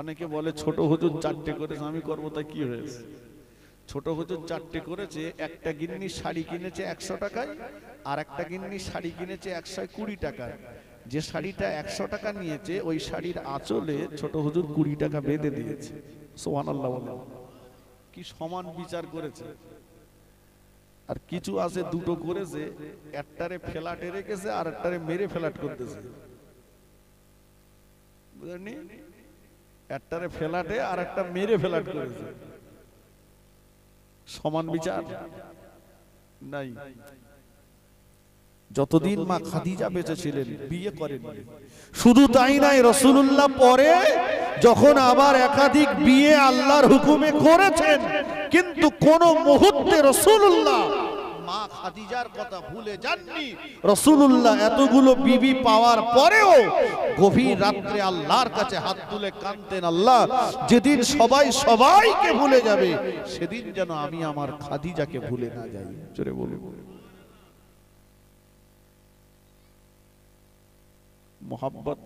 অনেকে বলে ছোট হুজুর 4টে করেছে, আমি করবো তাই কি হয়েছে? ছোট হুজুর 4টে করেছে। একটা গিন্নি শাড়ি কিনেছে 100 টাকায়, আর একটা গিন্নি শাড়ি কিনেছে 120 টাকায়। যে শাড়িটা 100 টাকা নিয়েছে, ওই শাড়ির আঁচলে ছোট হুজুর 20 টাকা বেঁধে দিয়েছে। সুবহানাল্লাহ বলেন। কি সমান বিচার করেছে। আর কিছু আছে দুটো করেছে, একটারে ফ্ল্যাটে রেখেছে আর একটারে মেরে ফ্ল্যাট করতেছে। বুঝলেননি? একটারে ফ্ল্যাটে আর একটা মেরে ফ্ল্যাট করেছে। সমান বিচার নাই। যতদিন মা খাদিজা বেঁচে ছিলেন বিয়ে করেননি। শুধু তাই নাই, রাসূলুল্লাহ পরে যখন আবার একাধিক বিয়ে আল্লাহর হুকুমে করেছেন, কিন্তু কোন মুহূর্তে রাসূলুল্লাহ মা খাদিজার কথা ভুলে যাননি। রাসূলুল্লাহ এতগুলো বিবি পাওয়ার পরেও গভীর রাত্রে আল্লাহর কাছে হাত তুলে কাঁদতেন, আল্লাহ যেদিন সবাই সবাইকে ভুলে যাবে সেদিন যেন আমি আমার খাদিজাকে ভুলে না যাই। জোরে বলুন মোহাব্বত।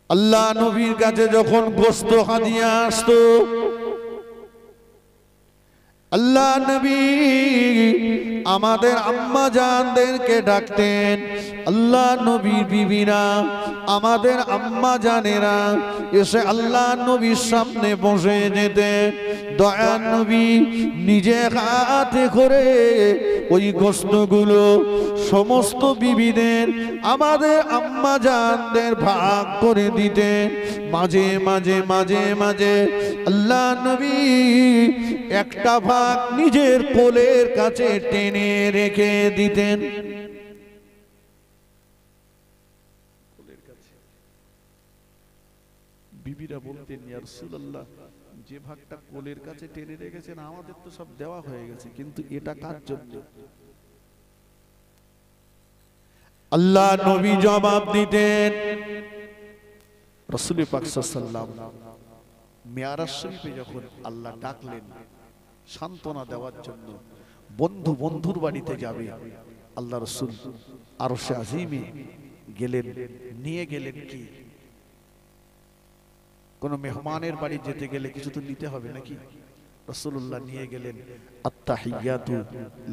আল্লাহ নবীর কাছে যখন গোশত হাদিয়া আসতো, আল্লাহ নবী আমাদের আম্মা জানদেরকে ডাকতেন। আল্লাহ নবীর বিবিরা, আমাদের আম্মা জানেরা এসে আল্লাহ নবীর সামনে বসে যেতেন। দয়ার নবী নিজে হাতে করে ওই গোশতগুলো সমস্ত বিবিদের, আমাদের আম্মা জানদের ভাগ করে দিতেন। মাঝে মাঝে মাঝে মাঝে আল্লাহ নবী একটা ভাগ নিজের কোলের কাছে টেনে রেখে দিতেন। বিবিরা বলতেন, ইয়া রাসূলুল্লাহ যে ভাগটা কোলের কাছে টেনে রেখেছেন আমাদের তো সব দেওয়া হয়ে গেছে, কিন্তু এটা কার জন্য? আল্লাহ নবী জবাব দিতেন। রাসূল পাক সাল্লাল্লাহু আলাইহি ওয়াসাল্লাম মিরাজ শরীফে যখন আল্লাহ ডাকলেন সান্ত্বনা দেওয়ার জন্য, বন্ধু বন্ধুর বাড়িতে যাবে, আল্লাহ রাসূল আরশে আজিমে গেলেন। নিয়ে গেলেন কি? কোন মেহমানের বাড়ি যেতে গেলে কিছু তো নিতে হবে নাকি? রাসূলুল্লাহ নিয়ে গেলেন আত্তাহিয়াতু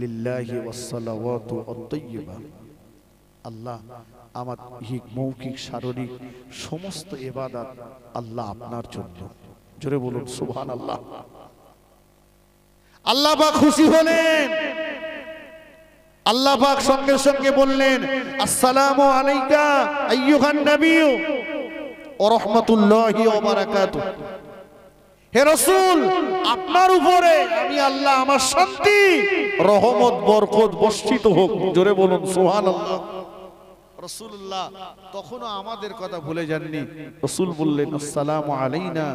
লিল্লাহি ওয়াস সালাওয়াতু আত-তাইয়্যিবা। আল্লাহ আমার মৌখিক শারীরিক সমস্ত ইবাদত আল্লাহ আপনার জন্য। জোরে বলুন সুবহানাল্লাহ। আল্লাহ পাক খুশি হলেন। আল্লাহ পাক সঙ্গে সঙ্গে বললেন, আসসালামু আলাইকা আইয়ুহান নবী ওয়া রাহমাতুল্লাহি ওয়া বারাকাতুহু। হে রাসূল, আপনার উপরে আমি আল্লাহ আমার শান্তি রহমত বরকত বর্ষিত হোক। জোরে বলুন সুবহানাল্লাহ। রাসূলুল্লাহ তখনও আমাদের কথা ভুলে যাননি। রাসূল বললেন, আসসালামু আলাইনা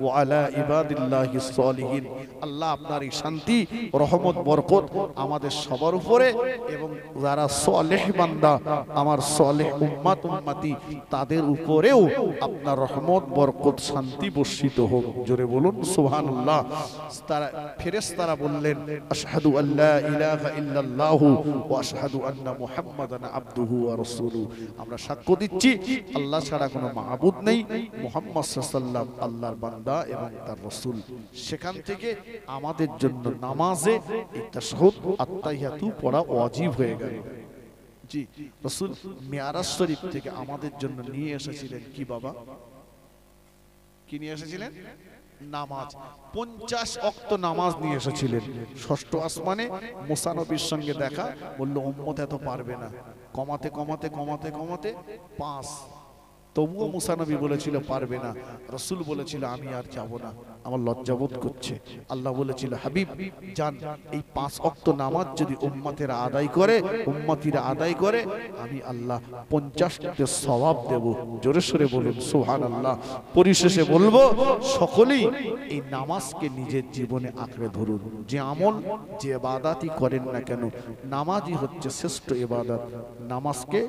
ওয়া আলা ইবাদিল্লাহিস সালিহিন। আল্লাহ আপনার এই শান্তি রহমত বরকত আমাদের সবার উপরে এবং যারা সালেহ বান্দা, আমার সালেহ উম্মত উম্মতি তাদের উপরেও আপনার রহমত বরকত শান্তি বর্ষিত হোক। জোরে বলুন সুবহানাল্লাহ। তারা ফেরেশতারা বললেন, আশহাদু আল্লা ইলাহা ইল্লাল্লাহু ওয়া আশহাদু আন্না মুহাম্মাদান আবদুহু ওয়া রাসূলুহু। আমরা সাক্ষ্য দিচ্ছি আল্লাহ ছাড়া কোনো মাবুদ নেই, মুহাম্মদ সাল্লাল্লাহু আলাইহি ওয়াসাল্লাম আল্লাহর বান্দা এবং তার রাসূল। সেখান থেকে আমাদের জন্য নামাজে এই তাশাহুদ আত-তাহিয়াতু পড়া ওয়াজিব হয়ে গেল। জি, রাসূল মিরাজ শরীফ থেকে আমাদের জন্য নিয়ে এসেছিলেন কি বাবা? কি নিয়ে এসেছিলেন? নামাজ। 50 ওয়াক্ত নামাজ নিয়ে এসেছিলেন। ষষ্ঠ আসমানে মুসা নবীর সঙ্গে দেখা, বলল উম্মত এত পারবে না, কমাতে কমাতে কমাতে কমাতে 5। তবুও মুসা নবী বলেছিল পারবে না। রাসূল বলেছিল আমি আর যাব না, আমার লজ্জাবোধ করছে। আল্লাহ বলেছিল, হাবিব জান, এই 5 ওয়াক্ত নামাজ যদি উম্মতেরা আদায় করে, উম্মতিরা আদায় করে, আমি আল্লাহ 50টা সওয়াব দেব। জোরে সোরে বলুন সুবহানাল্লাহ। পরিশেষে বলবো, সকলেই এই নামাজকে নিজের জীবনে আঁকড়ে ধরুন। যে আমল যে ইবাদতই করেন না কেন, নামাজই হচ্ছে শ্রেষ্ঠ ইবাদত। নামাজকে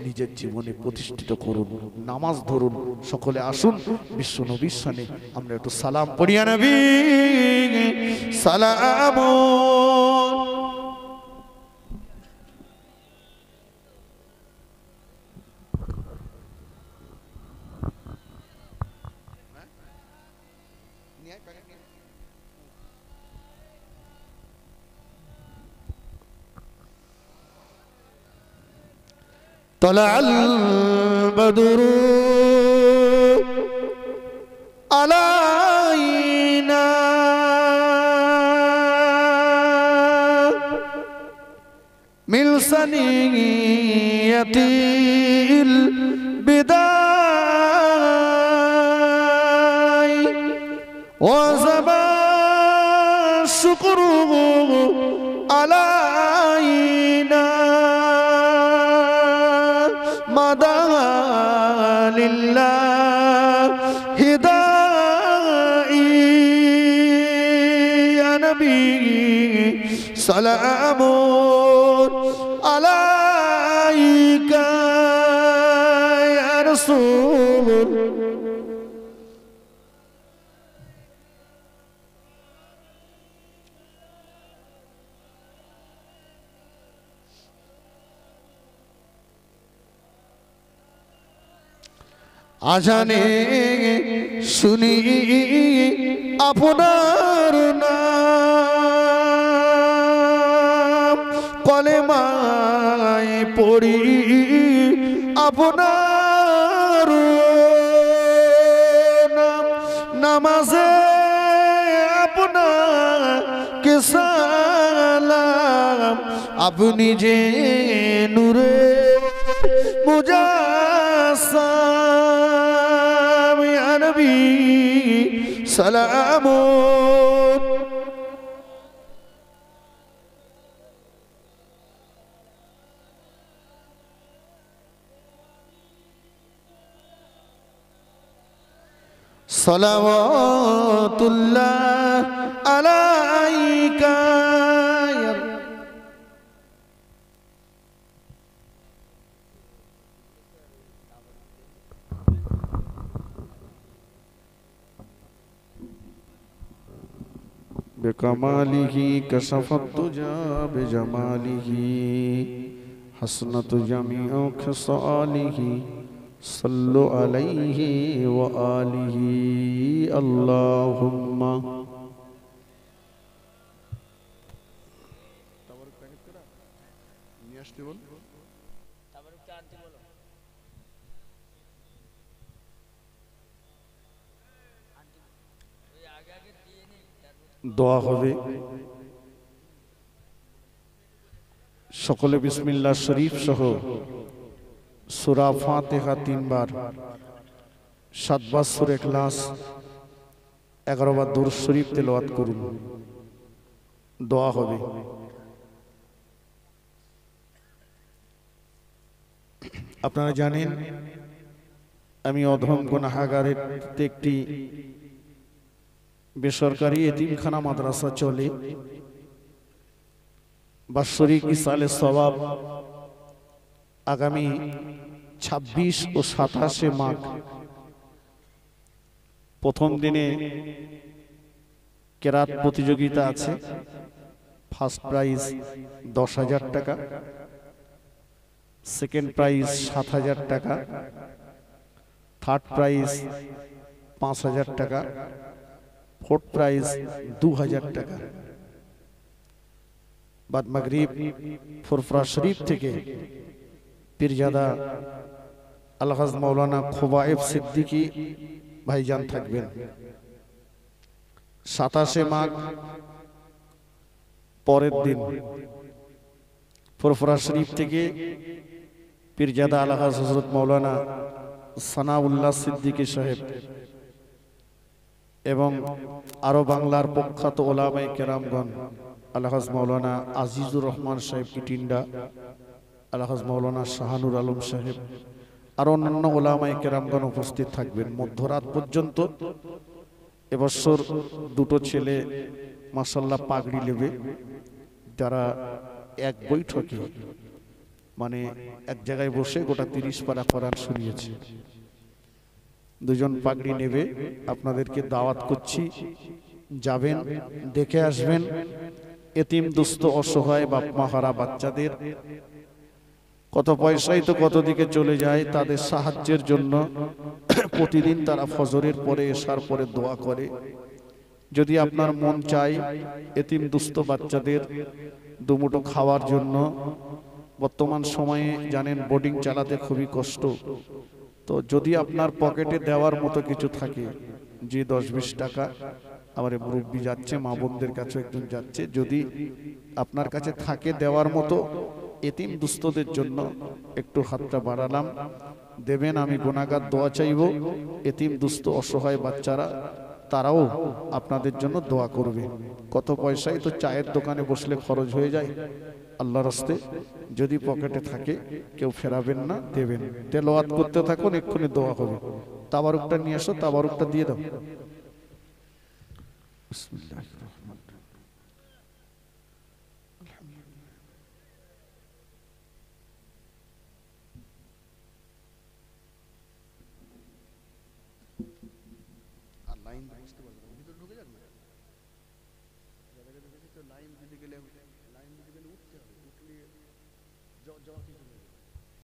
নিজের জীবনে প্রতিষ্ঠিত করুন, নামাজ ধরুন। সকলে আসুন বিশ্ব নবীর সানে আমরা একটু সালাম পড়িয়া নবী সালাম। طلع البدر علينا من ثنية البداء وجب الشكر علينا مدى لله هدائي يا নবী সালামুন আলাইকা ইয়া রাসূল। আজানে শুনি আপনার নাম, কলেমায় পড়ি আপনার নাম, নামাজে আপনাকে সালাম, আপনি যে নূরে মুজাসসাম ইয়া নবী সালামুন। সালাওয়াতুল্লাহ আলাইকা। বিকামালিহি কাশাফাত তুজা বিজামালিহি হাসনাত জামিউ খিসালিহি সাল্লু আলাইহি ওয়া আলিহি আল্লাহুম্মা। দোয়া হবে। সকলে বিসমিল্লাহ শরীফ সহ সূরা ফাতিহা 3 বার, 7 বার সূরা ইখলাস, 11 বার দুরূদ শরীফ তেলাওয়াত করুন। দোয়া হবে। আপনারা জানেন আমি অধম গুনাহগারের একটি বেসরকারি এতিমখানা মাদ্রাসা চলে। বাৎসরিক ইসালে সওয়াব আগামী 26 ও 27 মাঘ প্রথম দিনে কেরাত প্রতিযোগিতা আছে। ফার্স্ট প্রাইজ 10,000 টাকা, সেকেন্ড প্রাইজ 7,000 টাকা, থার্ড প্রাইজ 5,000 টাকা, ফোর্থ প্রাইজ 2,000 টাকা। বাদ মাগরিব ফুরফুরা শরীফ থেকে পীরজাদা আলহাজ মাওলানা খোবায়েব সিদ্দিকী ভাইজান থাকবেন। 27 মাঘ পরের দিন ফুরফুরা শরীফ থেকে পীরজাদা আলহাজ হযরত মাওলানা সানাউল্লাহ সিদ্দিকী সাহেব এবং আরো বাংলার প্রখ্যাত ওলামায়ে কেরামগণ আলহাজ মাওলানা আজিজুর রহমান সাহেব কিটিন্ডা, আলহাজ মাওলানা শাহানুর আলম সাহেব, আর অন্যান্য ওলামায়ে কেরামগণ উপস্থিত থাকবেন মধ্যরাত পর্যন্ত। এবছর দুটো ছেলে মাশাআল্লাহ পাগড়ি নেবে, যারা এক বৈঠকে মানে এক জায়গায় বসে গোটা 30 পারা কোরআন শুনিয়েছে। দুজন পাগড়ি নেবে, আপনাদেরকে দাওয়াত করছি, যাবেন, দেখে আসবেন। এতিম দুস্থ অসহায় বাপ মা হারা বাচ্চাদের কত পয়সাই তো কত দিকে চলে যায়, তাদের সাহায্যের জন্য প্রতিদিন তারা ফজরের পরে এশার পরে দোয়া করে। যদি আপনার মন চায় এতিম দুস্থ বাচ্চাদের দুমুঠো খাওয়ার জন্য, বর্তমান সময়ে জানেন বোর্ডিং চালাতে খুবই কষ্ট, তো যদি আপনার পকেটে দেওয়ার মতো কিছু থাকে, যে 10-20 টাকা, আমার মুরব্বী যাচ্ছে, মা বোনদের কাছে একজন যাচ্ছে, যদি আপনার কাছে থাকে দেওয়ার মতো এতিম দুস্থদের জন্য একটু হাতটা বাড়ালাম, দেবেন। আমি গুনাহগার দোয়া চাইব। এতিম দুস্থ অসহায় বাচ্চারা তারাও আপনাদের জন্য দোয়া করবে। কত পয়সাই তো চায়ের দোকানে বসলে খরচ হয়ে যায়। আল্লাহর রাস্তে যদি পকেটে থাকে কেউ ফেরাবেন না, দেবেন। তেলাওয়াত করতে থাকুন, এক্ষুনি দোয়া হবে। তাবারুকটা নিয়ে এসো, তাবারুকটা দিয়ে দাও। বিসমিল্লাহির রহমানির রহিম। লাইন বুঝতে পারবে না, ভিতরে ঢুকে যাক না। দাদাকে দেখেছি তো লাইন দিতে গেলে উঠতে হবে, উঠলে যাওয়া কিছু নেই।